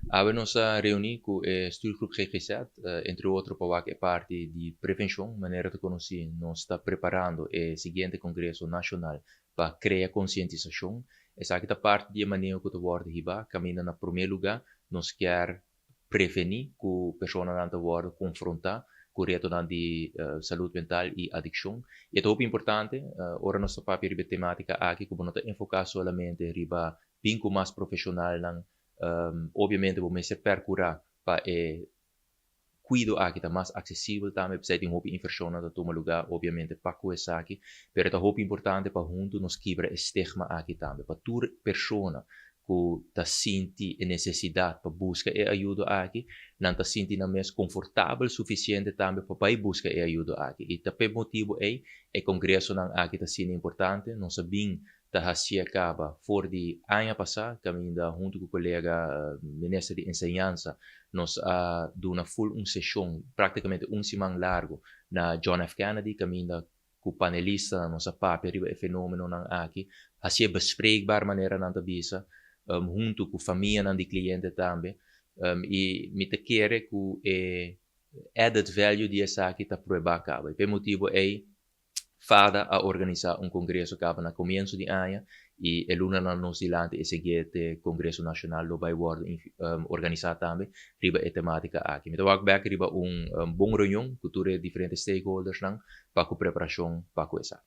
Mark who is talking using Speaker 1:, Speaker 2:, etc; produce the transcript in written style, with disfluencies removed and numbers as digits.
Speaker 1: Há nossa reuni com o stuurgroep GGZ, entre outros, para a parte de prevenção, maneira de conhecer, nós está preparando o seguinte congresso nacional para criar conscientização. Essa aqui é a parte de maneho que o word riba, caminha na primeiro lugar, nós quer prevenir que a pessoa não está confrontar com o reto de saúde mental e adiccion. E é muito importante, ora nossa papel de temática aqui, como não está enfocar somente riba, vinco mais profissional, obviamente vamos ser percurar para cuido aqui está mais acessível também, precisa de uma inversão na toma lugar, obviamente para coisa aqui, mas é muito importante para junto nos quebrar estigma aqui também, para toda pessoa que está sente necessidade para buscar ajuda aqui, não está sentindo mais confortável suficiente também para ir buscar ajuda aqui. E também motivo é o congresso não aqui está sendo importante, não sabemos da se acaba fora de ano passado, caminhando junto com o colega ministro de ensinança, nós deu uma sessão, praticamente semana largo, na John F. Kennedy, caminhando com o panelista, nossa papel, o fenômeno aqui, assim bespreekbaar maneira na tabisa, junto com a família de cliente também, e me te quer que o added value de essa aqui está provar acaba. E por motivo é fada a organizar congresso que no comienzo de ano e el luna na Nova Zelândia e seguinte congresso nacional lo vai organizar também riba a temática aqui. Me tawag back riba bom reunião com diferentes stakeholders para a preparação para coisa.